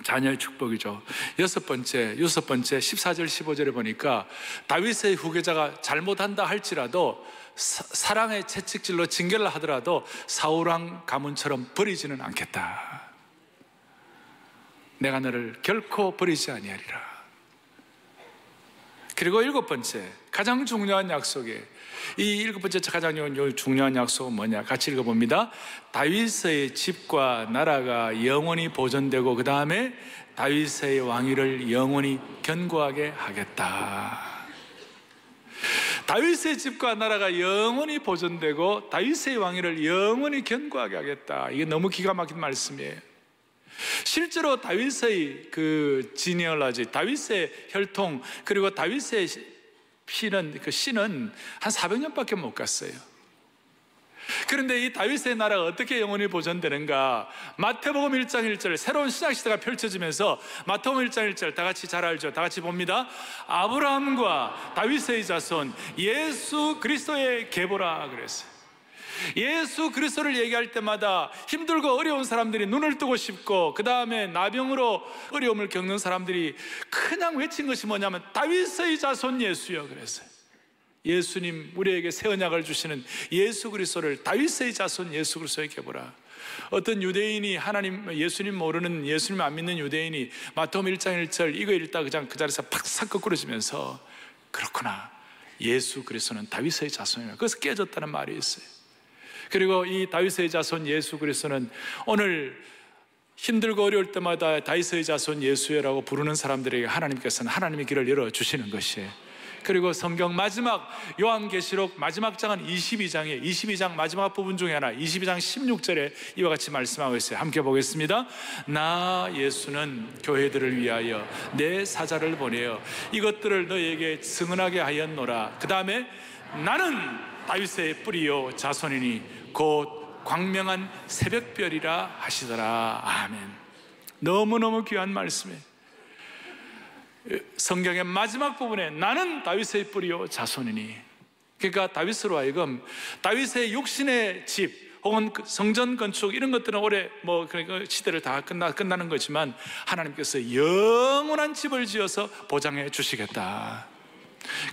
Speaker 2: 자녀의 축복이죠. 여섯 번째 14절 15절에 보니까 다윗의 후계자가 잘못한다 할지라도, 사랑의 채찍질로 징계를 하더라도 사울왕 가문처럼 버리지는 않겠다. 내가 너를 결코 버리지 아니하리라. 그리고 일곱 번째, 가장 중요한 약속이에요. 이 일곱 번째 가장 중요한 약속은 뭐냐? 같이 읽어봅니다. 다윗의 집과 나라가 영원히 보존되고 그 다음에 다윗의 왕위를 영원히 견고하게 하겠다. 다윗의 집과 나라가 영원히 보존되고 다윗의 왕위를 영원히 견고하게 하겠다. 이게 너무 기가 막힌 말씀이에요. 실제로 다윗의 그 지니얼라지, 다윗의 혈통, 그리고 다윗의 씨는 한 400년밖에 못 갔어요. 그런데 이 다윗의 나라가 어떻게 영원히 보존되는가? 마태복음 1장 1절, 새로운 신약 시대가 펼쳐지면서 마태복음 1장 1절 다 같이 잘 알죠? 다 같이 봅니다. 아브라함과 다윗의 자손 예수 그리스도의 계보라 그랬어요. 예수 그리스도를 얘기할 때마다 힘들고 어려운 사람들이 눈을 뜨고 싶고, 그 다음에 나병으로 어려움을 겪는 사람들이 그냥 외친 것이 뭐냐면 다윗의 자손 예수여 그랬어요. 예수님, 우리에게 새 언약을 주시는 예수 그리스도를 다윗의 자손 예수 그리스도의 계보라. 어떤 유대인이 예수님 모르는, 예수님 안 믿는 유대인이 마태복음 1장 1절 이거 읽다 그냥 그 자리에서 팍싹 거꾸러지면서, 그렇구나, 예수 그리스도는 다윗의 자손이라. 그래서 깨졌다는 말이 있어요. 그리고 이 다윗의 자손 예수 그리스도는 오늘 힘들고 어려울 때마다 다윗의 자손 예수여라고 부르는 사람들에게 하나님께서는 하나님의 길을 열어주시는 것이에요. 그리고 성경 마지막 요한계시록 마지막 장은 22장 마지막 부분 중에 하나, 22장 16절에 이와 같이 말씀하고 있어요. 함께 보겠습니다. 나 예수는 교회들을 위하여 내 사자를 보내어 이것들을 너에게 증언하게 하였노라. 그 다음에 나는 다윗의 뿌리요 자손이니 곧 광명한 새벽별이라 하시더라. 아멘. 너무너무 귀한 말씀이에요. 성경의 마지막 부분에 나는 다윗의 뿌리요 자손이니, 그러니까 다윗으로 하여금 다윗의 육신의 집 혹은 성전 건축 이런 것들은 올해 그러니까 시대를 다 끝나는 거지만 하나님께서 영원한 집을 지어서 보장해 주시겠다.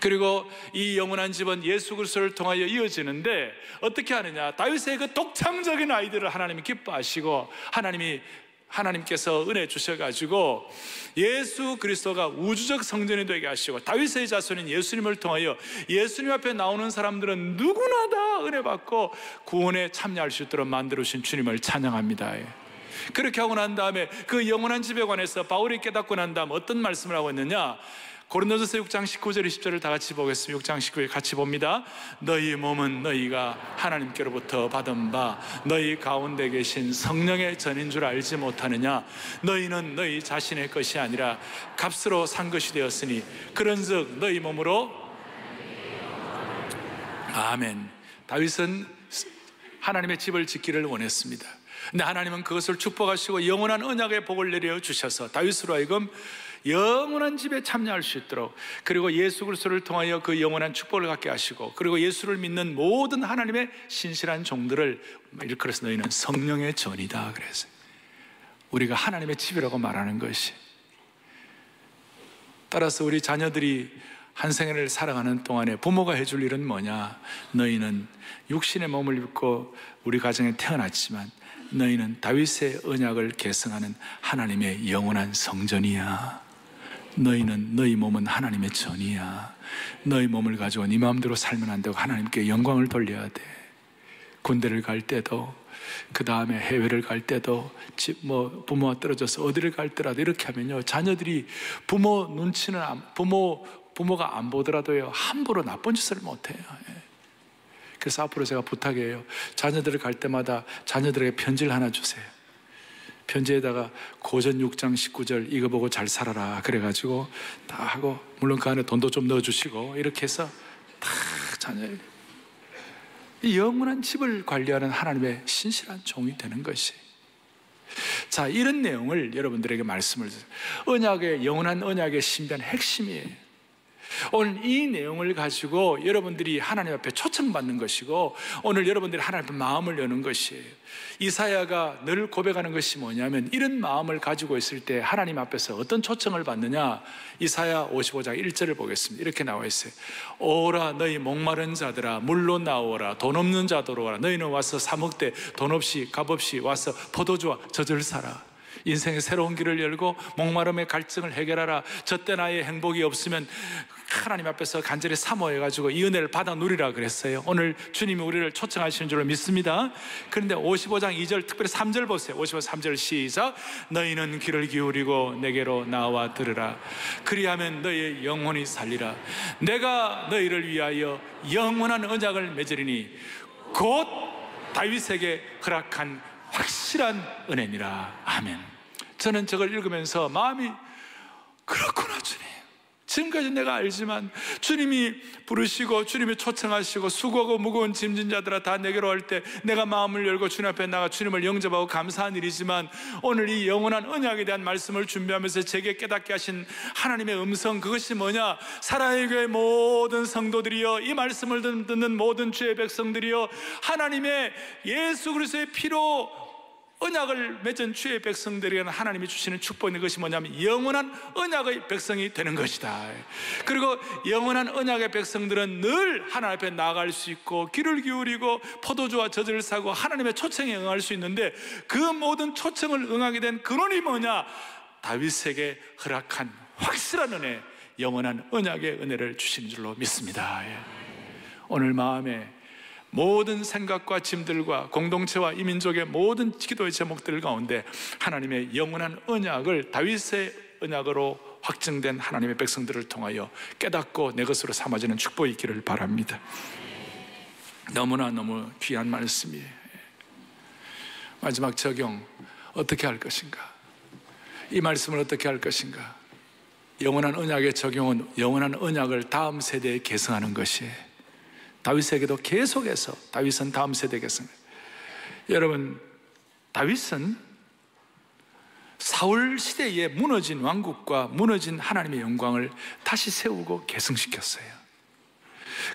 Speaker 2: 그리고 이 영원한 집은 예수 그리스도를 통하여 이어지는데 어떻게 하느냐? 다윗의 그 독창적인 아이들을 하나님이 기뻐하시고 하나님이 하나님께서 은혜 주셔가지고 예수 그리스도가 우주적 성전이 되게 하시고 다윗의 자손인 예수님을 통하여 예수님 앞에 나오는 사람들은 누구나 다 은혜 받고 구원에 참여할 수 있도록 만들어주신 주님을 찬양합니다. 그렇게 하고 난 다음에 그 영원한 집에 관해서 바울이 깨닫고 난 다음 어떤 말씀을 하고 있느냐? 고린도전서 6장 19절 20절을 다 같이 보겠습니다. 6장 19절 같이 봅니다. 너희 몸은 너희가 하나님께로부터 받은 바 너희 가운데 계신 성령의 전인 줄 알지 못하느냐? 너희는 너희 자신의 것이 아니라 값으로 산 것이 되었으니 그런즉 너희 몸으로. 아멘. 다윗은 하나님의 집을 짓기를 원했습니다. 근데 하나님은 그것을 축복하시고 영원한 언약의 복을 내려 주셔서 다윗으로 하여금 영원한 집에 참여할 수 있도록, 그리고 예수 그리스도를 통하여 그 영원한 축복을 갖게 하시고, 그리고 예수를 믿는 모든 하나님의 신실한 종들을 일컬어서 너희는 성령의 전이다 그래서 우리가 하나님의 집이라고 말하는 것이, 따라서 우리 자녀들이 한 생애를 살아가는 동안에 부모가 해줄 일은 뭐냐? 너희는 육신의 몸을 입고 우리 가정에 태어났지만 너희는 다윗의 언약을 계승하는 하나님의 영원한 성전이야. 너희는 너희 몸은 하나님의 전이야. 너희 몸을 가지고 네 마음대로 살면 안 되고 하나님께 영광을 돌려야 돼. 군대를 갈 때도, 그 다음에 해외를 갈 때도, 부모와 떨어져서 어디를 갈 때라도 이렇게 하면요, 자녀들이 부모 눈치는 부모가 안 보더라도요 함부로 나쁜 짓을 못해요. 그래서 앞으로 제가 부탁해요. 자녀들을 갈 때마다 자녀들에게 편지를 하나 주세요. 편지에다가 고전 6장 19절 이거 보고 잘 살아라 그래가지고 다 하고, 물론 그 안에 돈도 좀 넣어주시고 이렇게 해서 다 자녀에게 이 영원한 집을 관리하는 하나님의 신실한 종이 되는 것이. 자, 이런 내용을 여러분들에게 말씀을 드려요. 언약의, 영원한 언약의 신비한 핵심이에요. 오늘 이 내용을 가지고 여러분들이 하나님 앞에 초청받는 것이고, 오늘 여러분들이 하나님 앞에 마음을 여는 것이에요. 이사야가 늘 고백하는 것이 뭐냐면, 이런 마음을 가지고 있을 때 하나님 앞에서 어떤 초청을 받느냐? 이사야 55장 1절을 보겠습니다. 이렇게 나와 있어요. 오라 너희 목마른 자들아 물로 나오라. 돈 없는 자들아 오라. 너희는 와서 사 먹되 돈 없이 값 없이 와서 포도주와 젖을 사라. 인생의 새로운 길을 열고 목마름의 갈증을 해결하라. 저때 나의 행복이 없으면 하나님 앞에서 간절히 사모해가지고 이 은혜를 받아 누리라 그랬어요. 오늘 주님이 우리를 초청하시는 줄로 믿습니다. 그런데 55장 2절 특별히 3절 보세요. 55장 3절 시작. 너희는 귀를 기울이고 내게로 나와 들으라. 그리하면 너희의 영혼이 살리라. 내가 너희를 위하여 영원한 언약을 맺으리니 곧 다윗에게 허락한 확실한 은혜니라. 아멘. 저는 저걸 읽으면서 마음이, 그렇구나 주님, 지금까지 내가 알지만 주님이 부르시고 주님이 초청하시고 수고하고 무거운 짐진 자들아 다 내게로 할 때 내가 마음을 열고 주님 앞에 나가 주님을 영접하고 감사한 일이지만, 오늘 이 영원한 언약에 대한 말씀을 준비하면서 제게 깨닫게 하신 하나님의 음성, 그것이 뭐냐? 사랑의 교회 모든 성도들이여, 이 말씀을 듣는 모든 주의 백성들이여, 하나님의 예수 그리스도의 피로 언약을 맺은 주의 백성들에게는 하나님이 주시는 축복인 것이 뭐냐면 영원한 언약의 백성이 되는 것이다. 그리고 영원한 언약의 백성들은 늘 하나님 앞에 나아갈 수 있고 귀를 기울이고 포도주와 젖을 사고 하나님의 초청에 응할 수 있는데, 그 모든 초청을 응하게 된 근원이 뭐냐? 다윗에게 허락한 확실한 은혜, 영원한 언약의 은혜를 주신 줄로 믿습니다. 오늘 마음에 모든 생각과 짐들과 공동체와 이민족의 모든 기도의 제목들 가운데 하나님의 영원한 언약을 다윗의 언약으로 확증된 하나님의 백성들을 통하여 깨닫고 내 것으로 삼아지는 축복이 있기를 바랍니다. 너무나 너무 귀한 말씀이에요. 마지막 적용 어떻게 할 것인가? 이 말씀을 어떻게 할 것인가? 영원한 언약의 적용은 영원한 언약을 다음 세대에 계승하는 것이에요. 다윗에게도 계속해서 다윗은 다음 세대에게서, 여러분, 다윗은 사울 시대에 무너진 왕국과 무너진 하나님의 영광을 다시 세우고 계승시켰어요.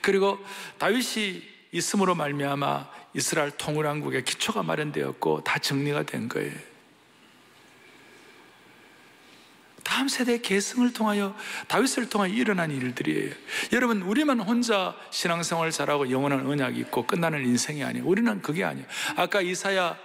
Speaker 2: 그리고 다윗이 있음으로 말미암아 이스라엘 통일왕국의 기초가 마련되었고 다 정리가 된 거예요. 다음 세대의 계승을 통하여, 다윗을 통하여 일어난 일들이에요. 여러분, 우리만 혼자 신앙생활 잘하고 영원한 언약이 있고 끝나는 인생이 아니에요. 우리는 그게 아니에요. 아까 이사야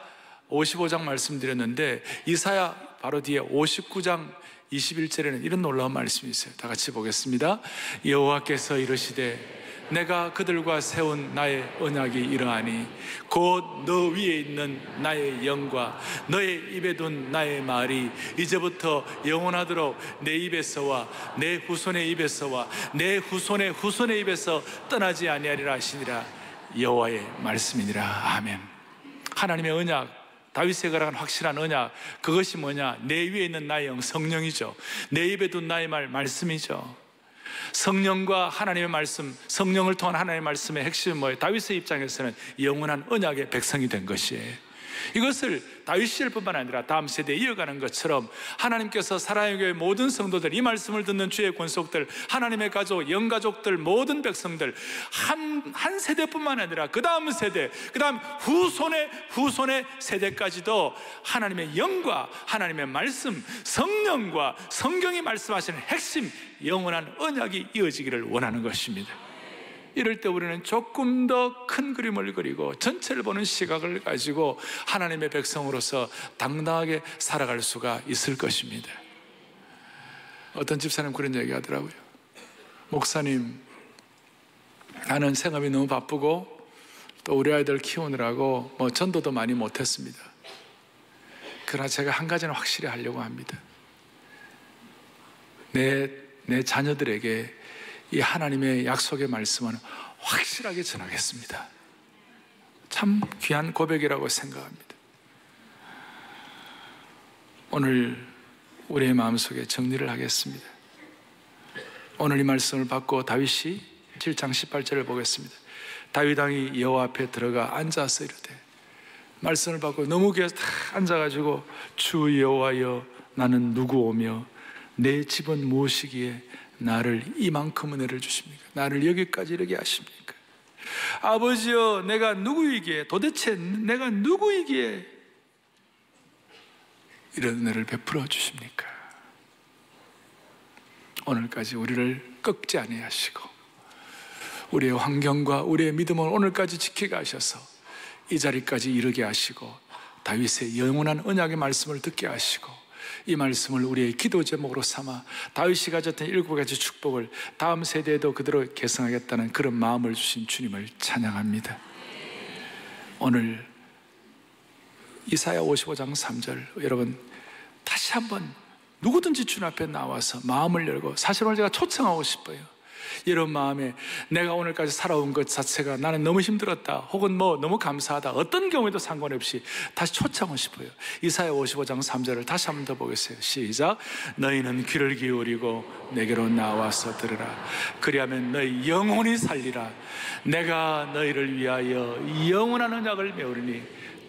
Speaker 2: 55장 말씀드렸는데 이사야 바로 뒤에 59장 21절에는 이런 놀라운 말씀이 있어요. 다 같이 보겠습니다. 여호와께서 이르시되 내가 그들과 세운 나의 언약이 이러하니 곧 너 위에 있는 나의 영과 너의 입에 둔 나의 말이 이제부터 영원하도록 내 입에서와 내 후손의 입에서와 내 후손의 후손의 입에서 떠나지 아니하리라 하시니라. 여호와의 말씀이니라. 아멘. 하나님의 언약, 다윗에게 허락한 확실한 언약, 그것이 뭐냐? 내 위에 있는 나의 영, 성령이죠. 내 입에 둔 나의 말, 말씀이죠. 성령과 하나님의 말씀, 성령을 통한 하나님의 말씀의 핵심은 뭐예요? 다윗의 입장에서는 영원한 언약의 백성이 된 것이에요. 이것을 다윗 시절뿐만 아니라 다음 세대에 이어가는 것처럼 하나님께서 사랑의 교회 모든 성도들, 이 말씀을 듣는 주의 권속들, 하나님의 가족, 영가족들, 모든 백성들 한 세대뿐만 아니라 그 다음 세대, 그 다음 후손의 세대까지도 하나님의 영과 하나님의 말씀, 성령과 성경이 말씀하시는 핵심 영원한 언약이 이어지기를 원하는 것입니다. 이럴 때 우리는 조금 더 큰 그림을 그리고 전체를 보는 시각을 가지고 하나님의 백성으로서 당당하게 살아갈 수가 있을 것입니다. 어떤 집사님 그런 얘기 하더라고요. 목사님, 나는 생업이 너무 바쁘고 또 우리 아이들 키우느라고 전도도 많이 못했습니다. 그러나 제가 한 가지는 확실히 하려고 합니다. 내 자녀들에게 이 하나님의 약속의 말씀은 확실하게 전하겠습니다. 참 귀한 고백이라고 생각합니다. 오늘 우리의 마음속에 정리를 하겠습니다. 오늘 이 말씀을 받고 다윗이 7장 18절을 보겠습니다. 다윗 왕이 여호와 앞에 들어가 앉아서 이르되, 말씀을 받고 너무 귀해서 다 앉아가지고 주 여호와여 나는 누구오며 내 집은 무엇이기에 나를 이만큼 은혜를 주십니까? 나를 여기까지 이르게 하십니까? 아버지여, 내가 누구이기에, 도대체 내가 누구이기에 이런 은혜를 베풀어 주십니까? 오늘까지 우리를 꺾지 아니하시고 우리의 환경과 우리의 믿음을 오늘까지 지키게 하셔서 이 자리까지 이르게 하시고 다윗의 영원한 언약의 말씀을 듣게 하시고 이 말씀을 우리의 기도 제목으로 삼아 다윗이 가졌던 7가지 축복을 다음 세대에도 그대로 계승하겠다는 그런 마음을 주신 주님을 찬양합니다. 오늘 이사야 55장 3절, 여러분 다시 한번 누구든지 주님 앞에 나와서 마음을 열고, 사실 오늘 제가 초청하고 싶어요. 이런 마음에 내가 오늘까지 살아온 것 자체가 나는 너무 힘들었다, 혹은 너무 감사하다, 어떤 경우에도 상관없이 다시 초청하고 싶어요. 이사야 55장 3절을 다시 한번 더 보겠어요. 시작. 너희는 귀를 기울이고 내게로 나와서 들으라. 그리하면 너희 영혼이 살리라. 내가 너희를 위하여 영원한 언약을 메우리니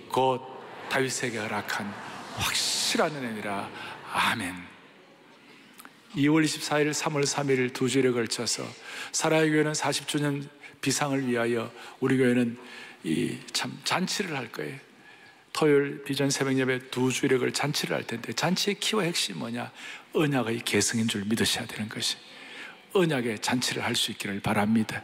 Speaker 2: 곧 다윗에게 허락한 확실한 은혜니라. 아멘. 2월 24일, 3월 3일 두 주일에 걸쳐서 사랑의 교회는 40주년 비상을 위하여 우리 교회는 참 잔치를 할 거예요. 토요일 비전 새벽 예배 두 주일에 걸 잔치를 할 텐데, 잔치의 키와 핵심이 뭐냐? 언약의 계승인 줄 믿으셔야 되는 것이, 언약의 잔치를 할 수 있기를 바랍니다.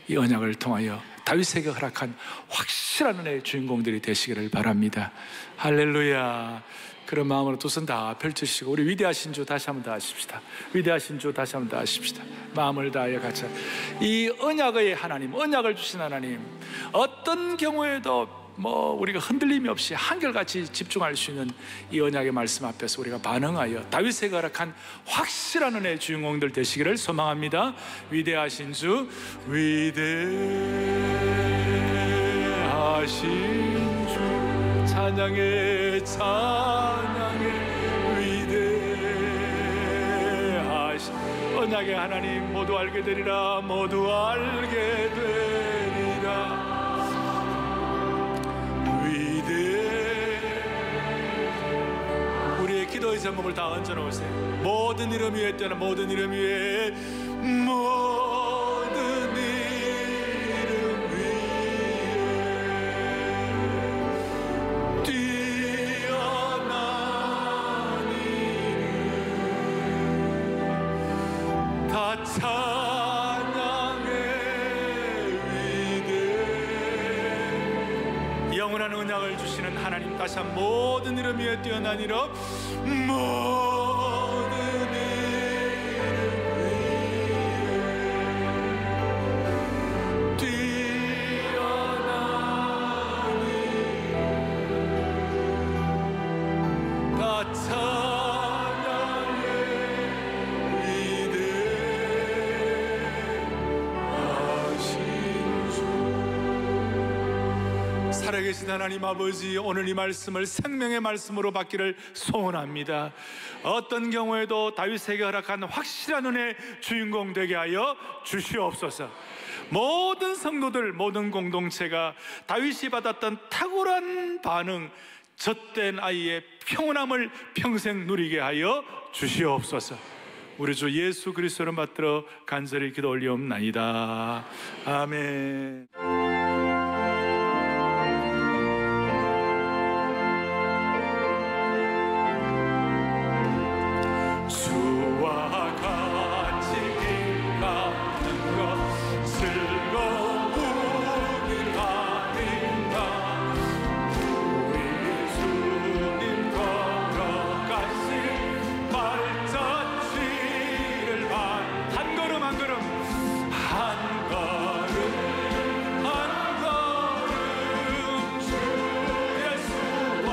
Speaker 2: 이 언약을 통하여 다윗에게 허락한 확실한 은혜의 주인공들이 되시기를 바랍니다. 할렐루야. 그런 마음으로 두 손 다 펼치시고 우리 위대하신 주 다시 한번 더 하십시다. 위대하신 주 다시 한번 더 하십시다. 마음을 다하여 같이 이 언약의 하나님, 언약을 주신 하나님, 어떤 경우에도 우리가 흔들림이 없이 한결같이 집중할 수 있는 이 언약의 말씀 앞에서 우리가 반응하여 다윗에게 허락한 확실한 은혜의 주인공들 되시기를 소망합니다. 위대하신 주, 위대하신 주, 찬양해 위대하신 언약의 하나님, 모두 알게 되리라, 모두 알게 되리라. 우리의 기도의 제목을 다 얹어놓으세요. 모든 이름 위에 뛰어난, 모든 이름 위에, 모든 이름 위에 뛰어난 이름 다 찬양해. 위대 영원한 언약을 주시는 하나님, 다시 한 모든 이름 위에 뛰어난 이름, 모든 살아계신 하나님 아버지, 오늘 이 말씀을 생명의 말씀으로 받기를 소원합니다. 어떤 경우에도 다윗에게 허락한 확실한 은혜의 주인공 되게 하여 주시옵소서. 모든 성도들, 모든 공동체가 다윗이 받았던 탁월한 반응, 젖된 아이의 평온함을 평생 누리게 하여 주시옵소서. 우리 주 예수 그리스도를 받들어 간절히 기도 올리옵나이다. 아멘. 주와 같이 길가는 것 즐거움이 아닌가. 우리 주님 걸어가신 발자취를 한 걸음 한 걸음 한 걸음 한 걸음 주 예수와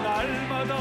Speaker 2: 날마다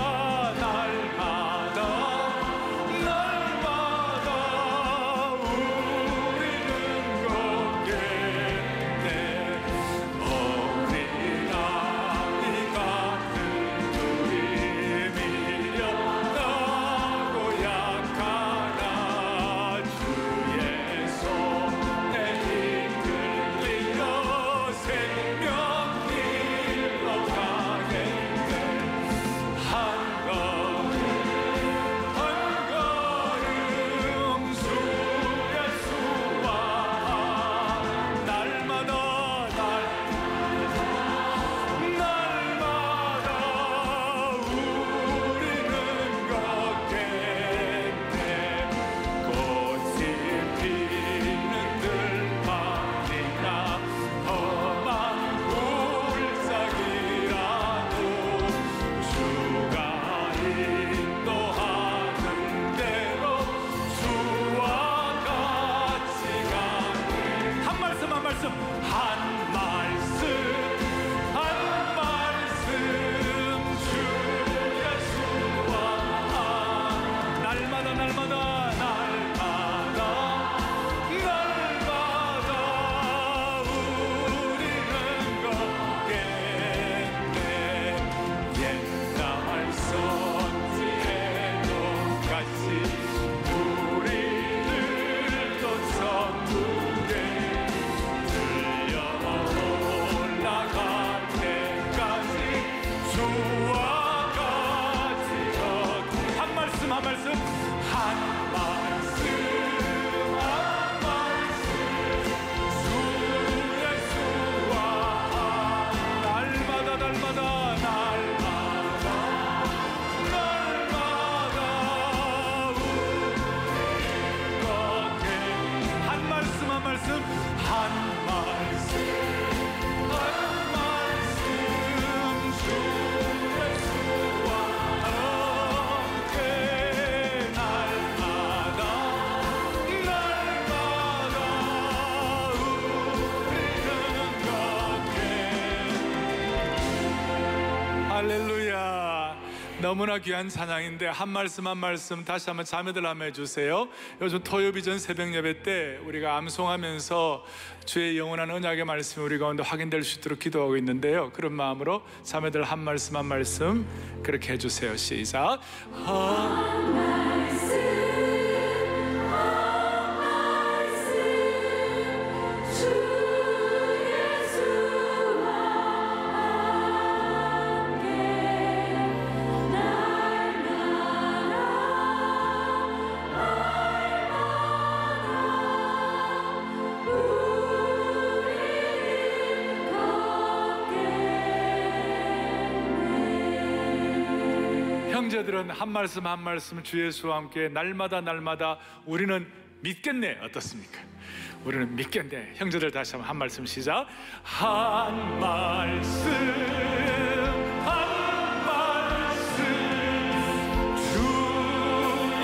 Speaker 2: 할렐루야. 너무나 귀한 찬양인데 한 말씀 한 말씀 다시 한번 자매들 한번 해주세요. 요즘 토요비전 새벽 예배 때 우리가 암송하면서 주의 영원한 언약의 말씀이 우리 가운데 확인될 수 있도록 기도하고 있는데요, 그런 마음으로 자매들 한 말씀 한 말씀 그렇게 해주세요. 시작. 한 말씀 형제들은 한 말씀 한 말씀 주 예수와 함께 날마다 우리는 믿겠네. 어떻습니까? 우리는 믿겠네. 형제들 다시 한번 한 말씀 시작. 한 말씀 한 말씀 주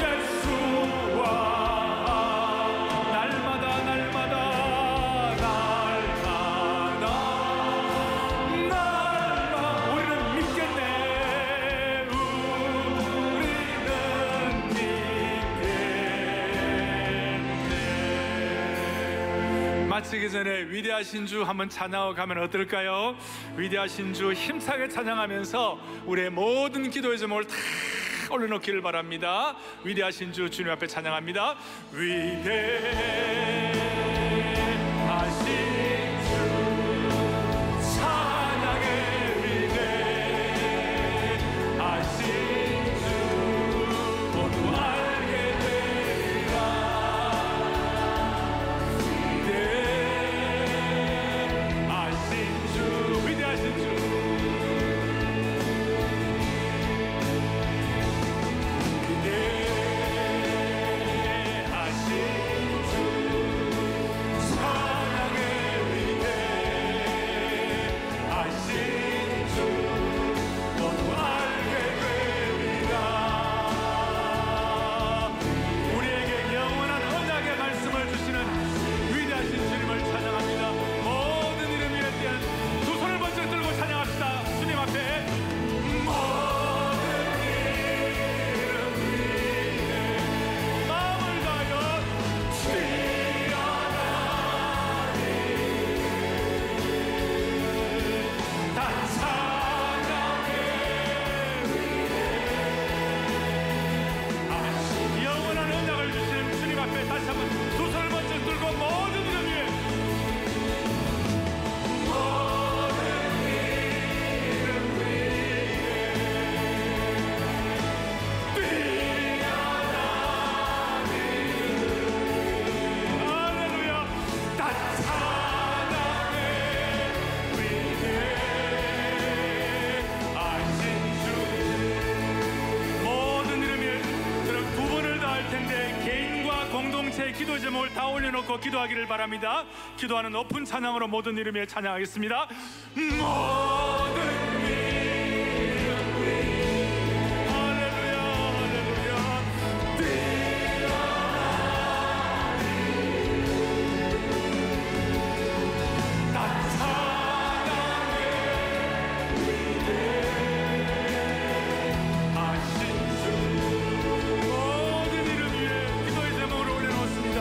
Speaker 2: 예수와 날마다 우리는 믿겠네. 우리는 믿겠네. 마치기 전에 위대하신 주 한번 찬양하고 가면 어떨까요? 위대하신 주 힘차게 찬양하면서 우리의 모든 기도의 제목을 다 올려놓기를 바랍니다. 위대하신 주 주님 앞에 찬양합니다. 위대하신 주 찬양해. 위대하신 주 모두 알게 되리라. 위대하신 주 위대하신 주 기도 제목을 다 올려놓고 기도하기를 바랍니다. 기도하는 높은 찬양으로 모든 이름에 찬양하겠습니다. 모든 이름 위에 할렐루야 할렐루야 난 찬양해 위대하신 주 모든 이름 위에 기도의 제목을 올려놓습니다.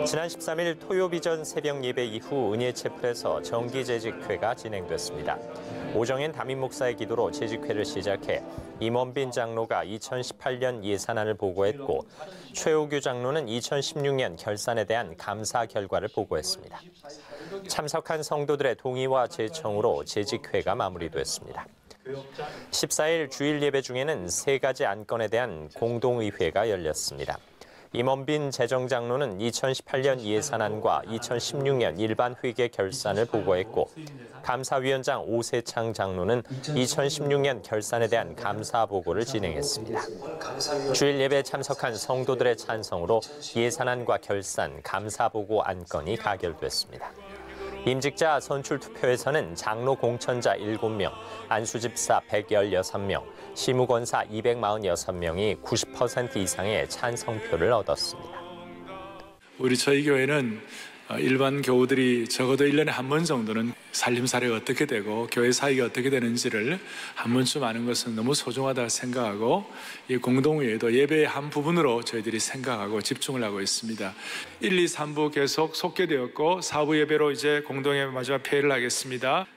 Speaker 3: 지난 13일 토요비전 새벽 예배 이후 은혜체플에서 정기재직회가 진행됐습니다. 오정현 담임 목사의 기도로 재직회를 시작해 임원빈 장로가 2018년 예산안을 보고했고 최호규 장로는 2016년 결산에 대한 감사 결과를 보고했습니다. 참석한 성도들의 동의와 제청으로 재직회가 마무리됐습니다. 14일 주일 예배 중에는 3가지 안건에 대한 공동의회가 열렸습니다. 임원빈 재정장로는 2018년 예산안과 2016년 일반 회계 결산을 보고했고 감사위원장 오세창 장로는 2016년 결산에 대한 감사 보고를 진행했습니다. 주일 예배에 참석한 성도들의 찬성으로 예산안과 결산, 감사 보고 안건이 가결됐습니다. 임직자 선출투표에서는 장로 공천자 7명, 안수집사 116명, 시무권사 246명이 90% 이상의 찬성표를 얻었습니다.
Speaker 2: 저희 교회는 일반 교우들이 적어도 1년에 한 번 정도는 살림살이가 어떻게 되고 교회 사역이 어떻게 되는지를 한 번쯤 아는 것은 너무 소중하다 생각하고 이 공동회의도 예배의 한 부분으로 저희들이 생각하고 집중을 하고 있습니다. 1, 2, 3부 계속 속개되었고 4부 예배로 이제 공동회의 마지막 폐회를 하겠습니다.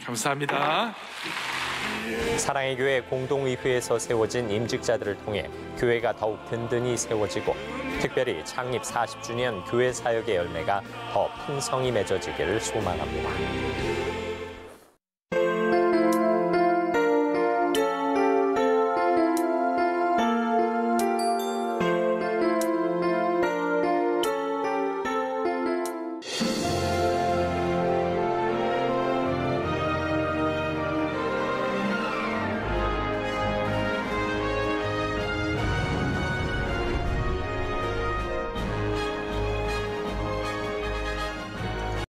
Speaker 2: 감사합니다.
Speaker 3: 사랑의 교회 공동의회에서 세워진 임직자들을 통해 교회가 더욱 든든히 세워지고 특별히 창립 40주년 교회 사역의 열매가 더 풍성히 맺어지기를 소망합니다.